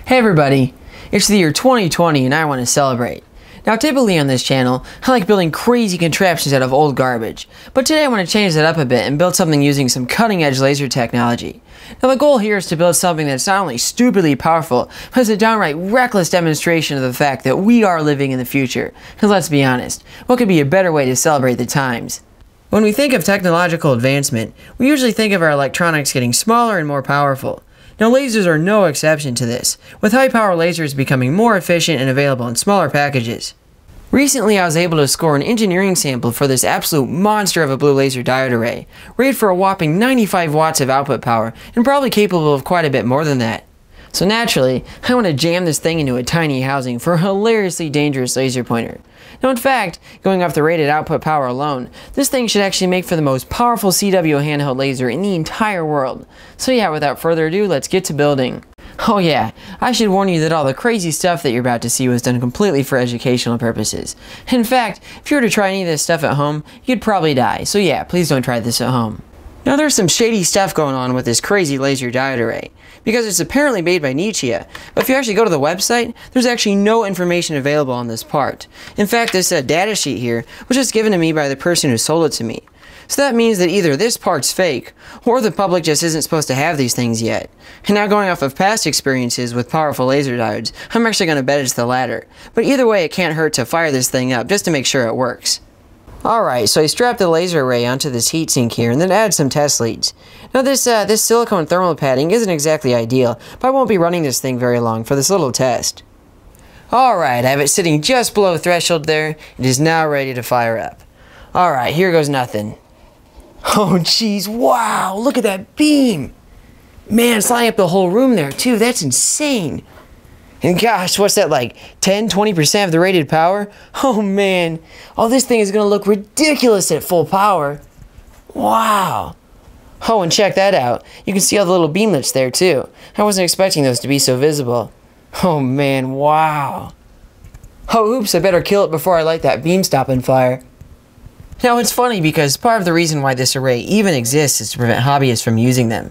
Hey everybody, it's the year 2020 and I want to celebrate. Now typically on this channel, I like building crazy contraptions out of old garbage, but today I want to change that up a bit and build something using some cutting edge laser technology. Now the goal here is to build something that's not only stupidly powerful, but is a downright reckless demonstration of the fact that we are living in the future. And let's be honest, what could be a better way to celebrate the times? When we think of technological advancement, we usually think of our electronics getting smaller and more powerful. Now lasers are no exception to this, with high-power lasers becoming more efficient and available in smaller packages. Recently I was able to score an engineering sample for this absolute monster of a blue laser diode array, rated for a whopping 95 watts of output power, and probably capable of quite a bit more than that. So naturally, I want to jam this thing into a tiny housing for a hilariously dangerous laser pointer. Now in fact, going off the rated output power alone, this thing should actually make for the most powerful CW handheld laser in the entire world. So yeah, without further ado, let's get to building. Oh yeah, I should warn you that all the crazy stuff that you're about to see was done completely for educational purposes. In fact, if you were to try any of this stuff at home, you'd probably die, so yeah, please don't try this at home. Now there's some shady stuff going on with this crazy laser diode array, because it's apparently made by Nietzsche, but if you actually go to the website, there's actually no information available on this part. In fact, this data sheet here was just given to me by the person who sold it to me. So that means that either this part's fake, or the public just isn't supposed to have these things yet. And now going off of past experiences with powerful laser diodes, I'm actually going to bet it's the latter. But either way, it can't hurt to fire this thing up just to make sure it works. Alright, so I strapped the laser array onto this heatsink here and then added some test leads. Now this silicone thermal padding isn't exactly ideal, but I won't be running this thing very long for this little test. Alright, I have it sitting just below threshold there. It is now ready to fire up. Alright, here goes nothing. Oh jeez, wow, look at that beam! Man, it's lighting up the whole room there too, that's insane! And gosh, what's that, like 10-20% of the rated power? Oh man, oh this thing is gonna look ridiculous at full power. Wow. Oh, and check that out. You can see all the little beamlets there too. I wasn't expecting those to be so visible. Oh man, wow. Oh oops, I better kill it before I light that beam stopping fire. Now it's funny because part of the reason why this array even exists is to prevent hobbyists from using them.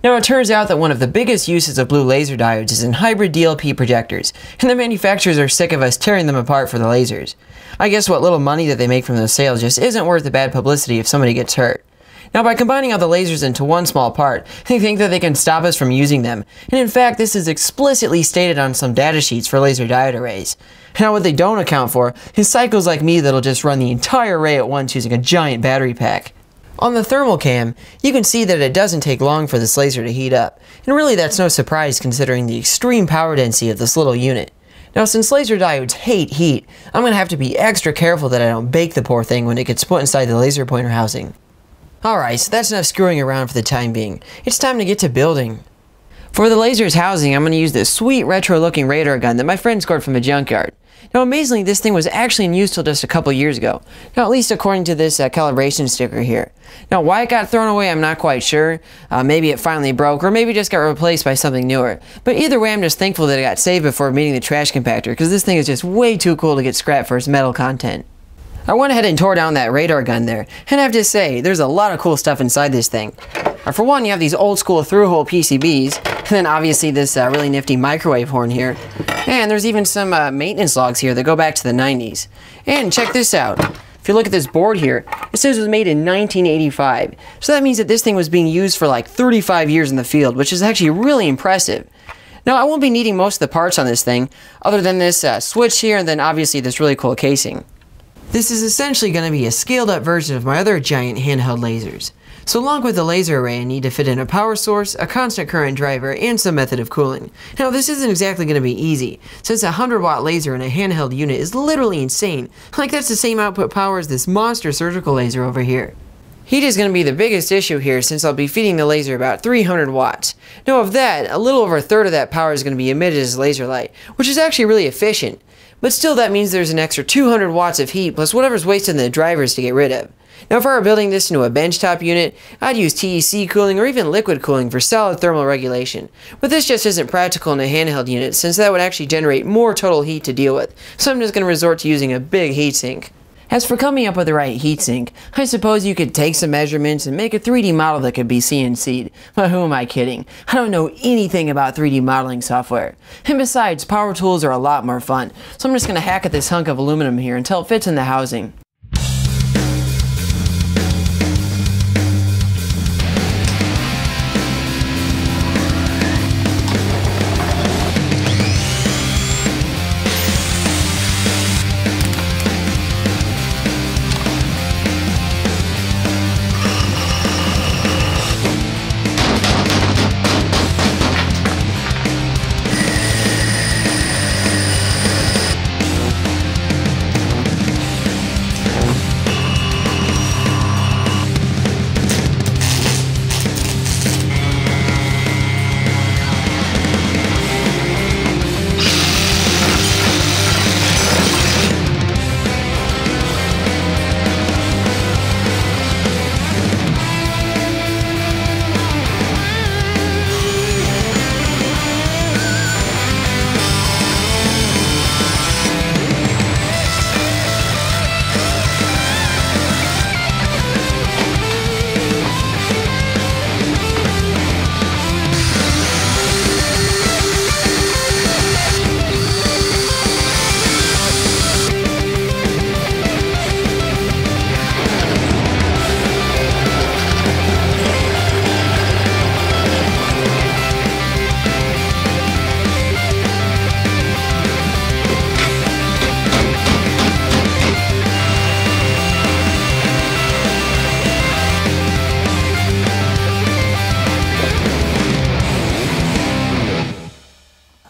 Now it turns out that one of the biggest uses of blue laser diodes is in hybrid DLP projectors, and the manufacturers are sick of us tearing them apart for the lasers. I guess what little money that they make from those sales just isn't worth the bad publicity if somebody gets hurt. Now by combining all the lasers into one small part, they think that they can stop us from using them, and in fact this is explicitly stated on some data sheets for laser diode arrays. Now what they don't account for is cycles like me that'll just run the entire array at once using a giant battery pack. On the thermal cam, you can see that it doesn't take long for this laser to heat up, and really that's no surprise considering the extreme power density of this little unit. Now since laser diodes hate heat, I'm going to have to be extra careful that I don't bake the poor thing when it gets put inside the laser pointer housing. Alright, so that's enough screwing around for the time being. It's time to get to building. For the laser's housing, I'm going to use this sweet retro-looking radar gun that my friend scored from a junkyard. Now amazingly, this thing was actually in use till just a couple years ago. Now at least according to this calibration sticker here. Now why it got thrown away I'm not quite sure. Maybe it finally broke or maybe just got replaced by something newer. But either way I'm just thankful that it got saved before meeting the trash compactor because this thing is just way too cool to get scrapped for its metal content. I went ahead and tore down that radar gun there, and I have to say, there's a lot of cool stuff inside this thing. For one, you have these old school through-hole PCBs, and then obviously this really nifty microwave horn here. And there's even some maintenance logs here that go back to the 90s. And check this out. If you look at this board here, it says it was made in 1985. So that means that this thing was being used for like 35 years in the field, which is actually really impressive. Now, I won't be needing most of the parts on this thing, other than this switch here, and then obviously this really cool casing. This is essentially going to be a scaled up version of my other giant handheld lasers. So along with the laser array I need to fit in a power source, a constant current driver, and some method of cooling. Now this isn't exactly going to be easy, since a 100-watt laser in a handheld unit is literally insane. Like that's the same output power as this monster surgical laser over here. Heat is going to be the biggest issue here since I'll be feeding the laser about 300 watts. Now of that, a little over a third of that power is going to be emitted as laser light, which is actually really efficient. But still that means there's an extra 200 watts of heat plus whatever's wasted in the drivers to get rid of. Now if I were building this into a benchtop unit, I'd use TEC cooling or even liquid cooling for solid thermal regulation. But this just isn't practical in a handheld unit since that would actually generate more total heat to deal with, so I'm just going to resort to using a big heatsink. As for coming up with the right heatsink, I suppose you could take some measurements and make a 3D model that could be CNC'd. But who am I kidding? I don't know anything about 3D modeling software. And besides, power tools are a lot more fun, so I'm just going to hack at this hunk of aluminum here until it fits in the housing.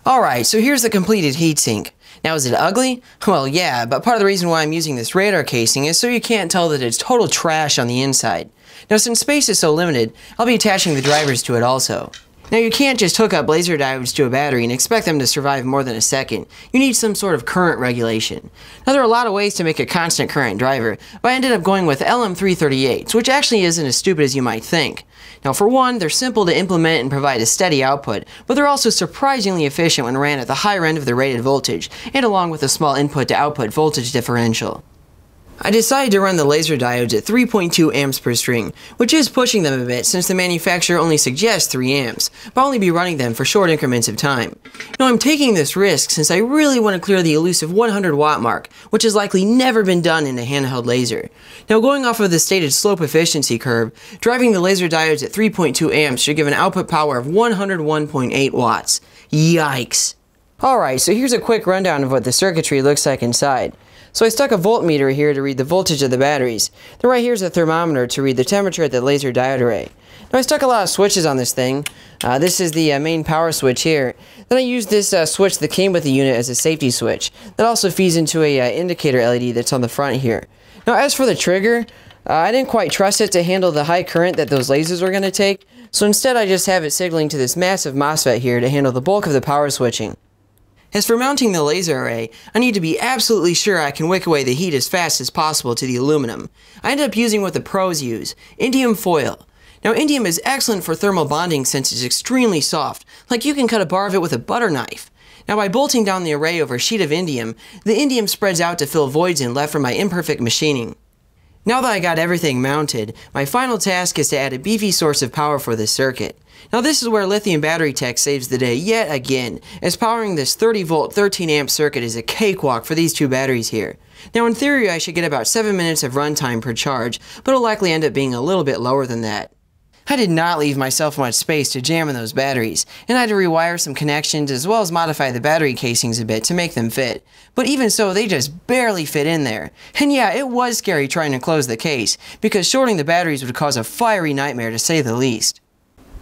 Alright, so here's the completed heatsink. Now is it ugly? Well yeah, but part of the reason why I'm using this radar casing is so you can't tell that it's total trash on the inside. Now since space is so limited, I'll be attaching the drivers to it also. Now you can't just hook up laser diodes to a battery and expect them to survive more than a second. You need some sort of current regulation. Now there are a lot of ways to make a constant current driver, but I ended up going with LM338s, which actually isn't as stupid as you might think. Now for one, they're simple to implement and provide a steady output, but they're also surprisingly efficient when ran at the higher end of the rated voltage, and along with a small input to output voltage differential. I decided to run the laser diodes at 3.2 amps per string, which is pushing them a bit since the manufacturer only suggests 3 amps, but I'll only be running them for short increments of time. Now I'm taking this risk since I really want to clear the elusive 100 watt mark, which has likely never been done in a handheld laser. Now going off of the stated slope efficiency curve, driving the laser diodes at 3.2 amps should give an output power of 101.8 watts. Yikes! Alright, so here's a quick rundown of what the circuitry looks like inside. So I stuck a voltmeter here to read the voltage of the batteries. Then right here's a thermometer to read the temperature at the laser diode array. Now I stuck a lot of switches on this thing. This is the main power switch here. Then I used this switch that came with the unit as a safety switch. That also feeds into a indicator LED that's on the front here. Now as for the trigger, I didn't quite trust it to handle the high current that those lasers were going to take. So instead I just have it signaling to this massive MOSFET here to handle the bulk of the power switching. As for mounting the laser array, I need to be absolutely sure I can wick away the heat as fast as possible to the aluminum. I ended up using what the pros use, Indium Foil. Now indium is excellent for thermal bonding since it's extremely soft, like you can cut a bar of it with a butter knife. Now by bolting down the array over a sheet of indium, the indium spreads out to fill voids in left from my imperfect machining. Now that I got everything mounted, my final task is to add a beefy source of power for this circuit. Now this is where lithium battery tech saves the day yet again, as powering this 30 volt 13 amp circuit is a cakewalk for these two batteries here. Now in theory I should get about 7 minutes of runtime per charge, but it'll likely end up being a little bit lower than that. I did not leave myself much space to jam in those batteries, and I had to rewire some connections as well as modify the battery casings a bit to make them fit. But even so, they just barely fit in there. And yeah, it was scary trying to close the case, because shorting the batteries would cause a fiery nightmare to say the least.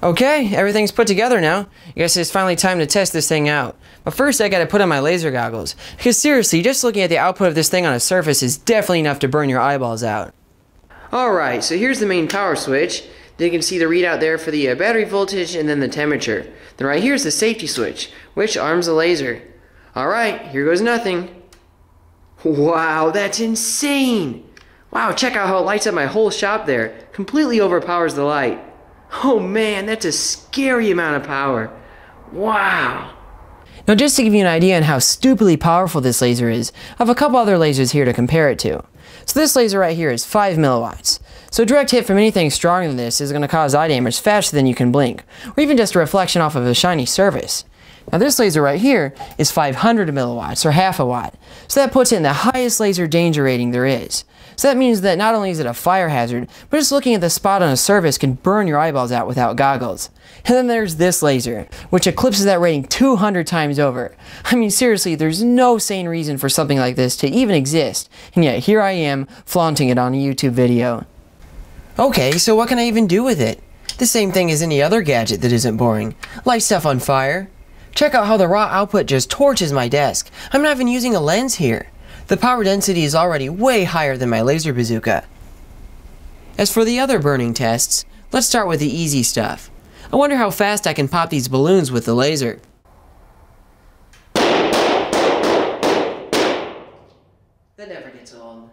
Okay, everything's put together now. I guess it's finally time to test this thing out. But first I gotta put on my laser goggles, because seriously, just looking at the output of this thing on a surface is definitely enough to burn your eyeballs out. Alright, so here's the main power switch. You can see the readout there for the battery voltage and then the temperature. Then right here's the safety switch, which arms the laser. Alright, here goes nothing. Wow, that's insane! Wow, check out how it lights up my whole shop there. Completely overpowers the light. Oh man, that's a scary amount of power. Wow. Now just to give you an idea on how stupidly powerful this laser is, I have a couple other lasers here to compare it to. So this laser right here is 5 milliwatts. So a direct hit from anything stronger than this is going to cause eye damage faster than you can blink, or even just a reflection off of a shiny surface. Now this laser right here is 500 milliwatts, or half a watt. So that puts it in the highest laser danger rating there is. So that means that not only is it a fire hazard, but just looking at the spot on a surface can burn your eyeballs out without goggles. And then there's this laser, which eclipses that rating 200 times over. I mean, seriously, there's no sane reason for something like this to even exist, and yet here I am, flaunting it on a YouTube video. Okay, so what can I even do with it? The same thing as any other gadget that isn't boring. Light stuff on fire. Check out how the raw output just torches my desk. I'm not even using a lens here. The power density is already way higher than my laser bazooka. As for the other burning tests, let's start with the easy stuff. I wonder how fast I can pop these balloons with the laser. That never gets old.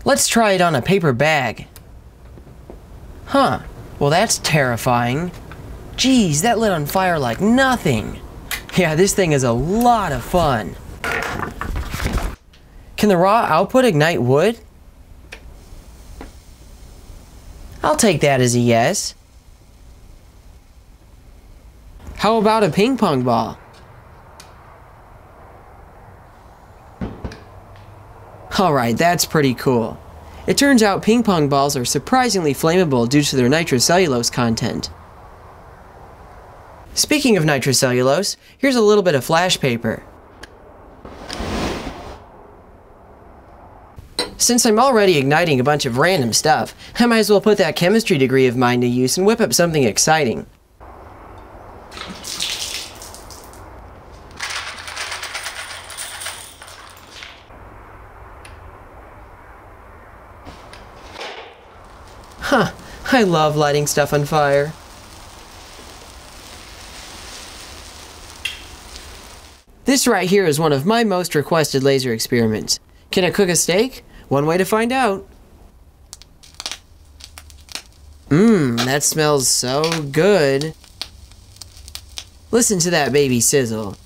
Let's try it on a paper bag. Huh, well that's terrifying. Geez, that lit on fire like nothing. Yeah, this thing is a lot of fun. Can the raw output ignite wood? I'll take that as a yes. How about a ping pong ball? Alright, that's pretty cool. It turns out ping pong balls are surprisingly flammable due to their nitrocellulose content. Speaking of nitrocellulose, here's a little bit of flash paper. Since I'm already igniting a bunch of random stuff, I might as well put that chemistry degree of mine to use and whip up something exciting. Huh, I love lighting stuff on fire. This right here is one of my most requested laser experiments. Can it cook a steak? One way to find out. That smells so good. Listen to that baby sizzle.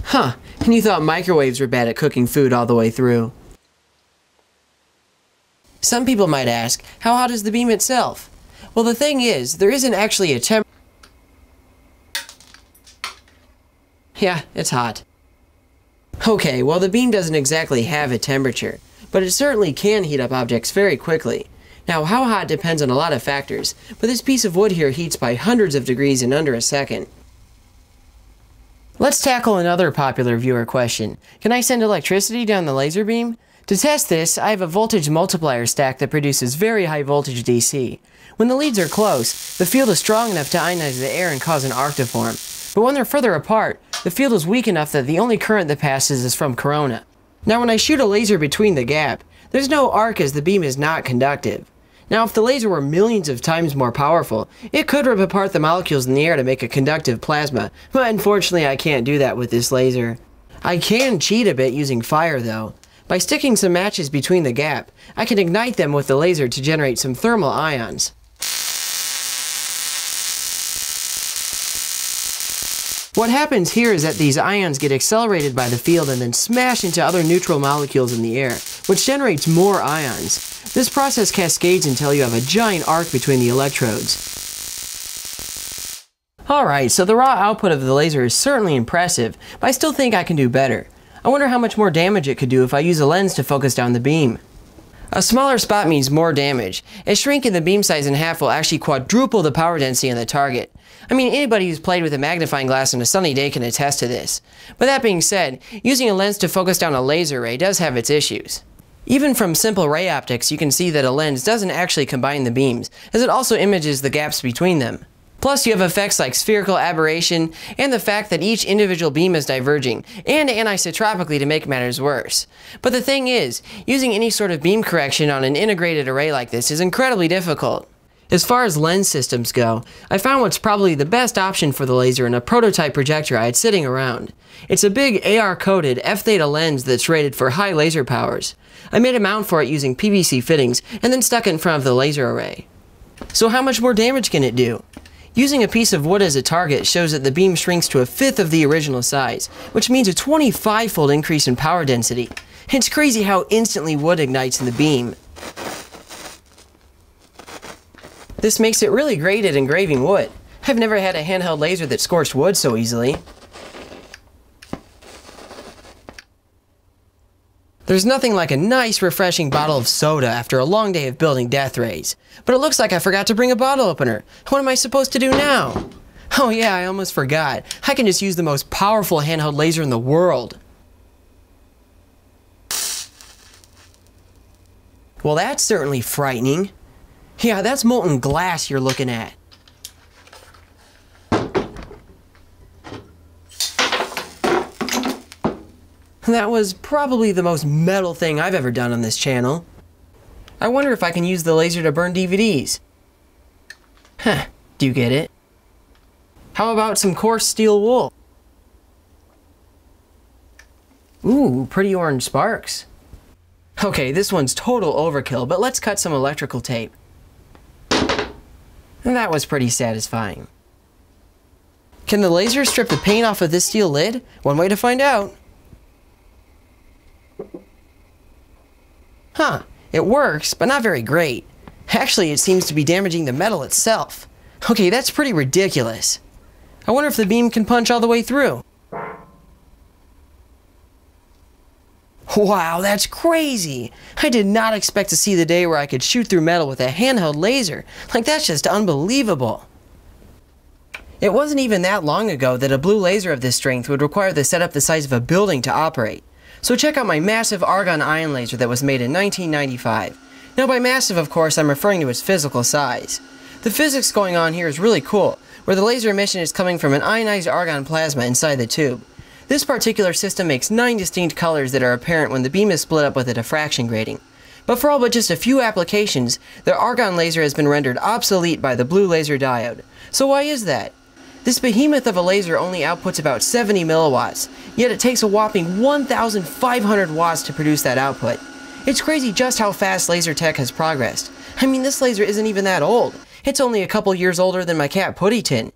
Huh, and you thought microwaves were bad at cooking food all the way through. Some people might ask, how hot is the beam itself? Well, the thing is, there isn't actually a temperature. Yeah, it's hot. Okay, well the beam doesn't exactly have a temperature, but it certainly can heat up objects very quickly. Now, how hot depends on a lot of factors, but this piece of wood here heats by hundreds of degrees in under a second. Let's tackle another popular viewer question. Can I send electricity down the laser beam? To test this, I have a voltage multiplier stack that produces very high voltage DC. When the leads are close, the field is strong enough to ionize the air and cause an arc to form. But when they're further apart, the field is weak enough that the only current that passes is from corona. Now when I shoot a laser between the gap, there's no arc as the beam is not conductive. Now if the laser were millions of times more powerful, it could rip apart the molecules in the air to make a conductive plasma, but unfortunately I can't do that with this laser. I can cheat a bit using fire though. By sticking some matches between the gap, I can ignite them with the laser to generate some thermal ions. What happens here is that these ions get accelerated by the field and then smash into other neutral molecules in the air, which generates more ions. This process cascades until you have a giant arc between the electrodes. Alright, so the raw output of the laser is certainly impressive, but I still think I can do better. I wonder how much more damage it could do if I use a lens to focus down the beam. A smaller spot means more damage, as shrinking the beam size in half will actually quadruple the power density on the target. I mean, anybody who's played with a magnifying glass on a sunny day can attest to this. But that being said, using a lens to focus down a laser ray does have its issues. Even from simple ray optics, you can see that a lens doesn't actually combine the beams, as it also images the gaps between them. Plus, you have effects like spherical aberration, and the fact that each individual beam is diverging, and anisotropically to make matters worse. But the thing is, using any sort of beam correction on an integrated array like this is incredibly difficult. As far as lens systems go, I found what's probably the best option for the laser in a prototype projector I had sitting around. It's a big AR-coated f-theta lens that's rated for high laser powers. I made a mount for it using PVC fittings, and then stuck it in front of the laser array. So how much more damage can it do? Using a piece of wood as a target shows that the beam shrinks to a fifth of the original size, which means a 25-fold increase in power density. It's crazy how instantly wood ignites in the beam. This makes it really great at engraving wood. I've never had a handheld laser that scorched wood so easily. There's nothing like a nice, refreshing bottle of soda after a long day of building death rays. But it looks like I forgot to bring a bottle opener. What am I supposed to do now? Oh yeah, I almost forgot. I can just use the most powerful handheld laser in the world. Well, that's certainly frightening. Yeah, that's molten glass you're looking at. That was probably the most metal thing I've ever done on this channel. I wonder if I can use the laser to burn DVDs. Huh, do you get it? How about some coarse steel wool? Ooh, pretty orange sparks. Okay, this one's total overkill, but let's cut some electrical tape. That was pretty satisfying. Can the laser strip the paint off of this steel lid? One way to find out. Huh, it works, but not very great. Actually, it seems to be damaging the metal itself. Okay, that's pretty ridiculous. I wonder if the beam can punch all the way through. Wow, that's crazy! I did not expect to see the day where I could shoot through metal with a handheld laser. Like, that's just unbelievable. It wasn't even that long ago that a blue laser of this strength would require the setup the size of a building to operate. So check out my massive argon ion laser that was made in 1995. Now by massive, of course, I'm referring to its physical size. The physics going on here is really cool, where the laser emission is coming from an ionized argon plasma inside the tube. This particular system makes 9 distinct colors that are apparent when the beam is split up with a diffraction grating. But for all but just a few applications, the argon laser has been rendered obsolete by the blue laser diode. So why is that? This behemoth of a laser only outputs about 70 milliwatts, yet it takes a whopping 1,500 watts to produce that output. It's crazy just how fast laser tech has progressed. I mean, this laser isn't even that old. It's only a couple years older than my cat Putty Tin.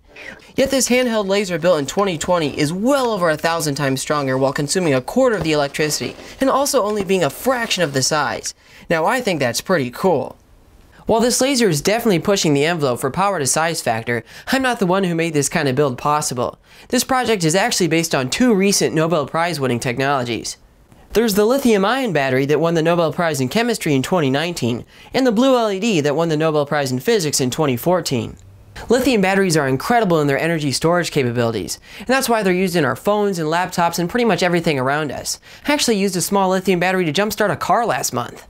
Yet this handheld laser built in 2020 is well over 1,000 times stronger while consuming a quarter of the electricity, and also only being a fraction of the size. Now I think that's pretty cool. While this laser is definitely pushing the envelope for power to size factor, I'm not the one who made this kind of build possible. This project is actually based on 2 recent Nobel Prize winning technologies. There's the lithium-ion battery that won the Nobel Prize in Chemistry in 2019, and the blue LED that won the Nobel Prize in Physics in 2014. Lithium batteries are incredible in their energy storage capabilities, and that's why they're used in our phones and laptops and pretty much everything around us. I actually used a small lithium battery to jumpstart a car last month.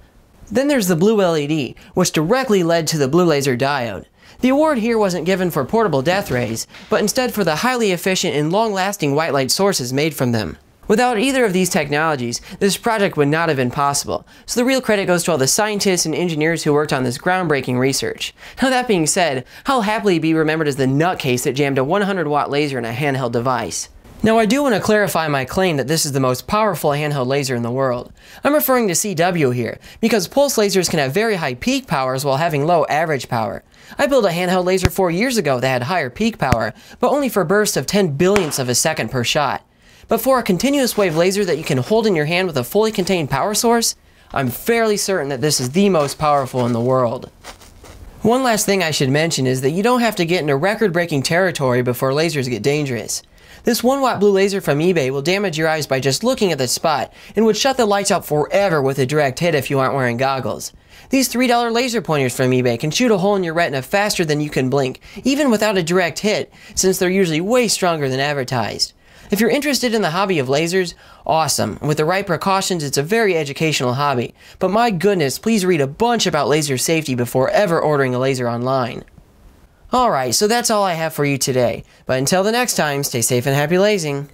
Then there's the blue LED, which directly led to the blue laser diode. The award here wasn't given for portable death rays, but instead for the highly efficient and long-lasting white light sources made from them. Without either of these technologies, this project would not have been possible, so the real credit goes to all the scientists and engineers who worked on this groundbreaking research. Now that being said, I'll happily be remembered as the nutcase that jammed a 100-watt laser in a handheld device. Now I do want to clarify my claim that this is the most powerful handheld laser in the world. I'm referring to CW here, because pulse lasers can have very high peak powers while having low average power. I built a handheld laser 4 years ago that had higher peak power, but only for bursts of 10 billionths of a second per shot. But for a continuous wave laser that you can hold in your hand with a fully contained power source, I'm fairly certain that this is the most powerful in the world. One last thing I should mention is that you don't have to get into record-breaking territory before lasers get dangerous. This 1-watt blue laser from eBay will damage your eyes by just looking at the spot, and would shut the lights out forever with a direct hit if you aren't wearing goggles. These $3 laser pointers from eBay can shoot a hole in your retina faster than you can blink, even without a direct hit, since they're usually way stronger than advertised. If you're interested in the hobby of lasers, awesome. With the right precautions, it's a very educational hobby. But my goodness, please read a bunch about laser safety before ever ordering a laser online. Alright, so that's all I have for you today. But until the next time, stay safe and happy lasing.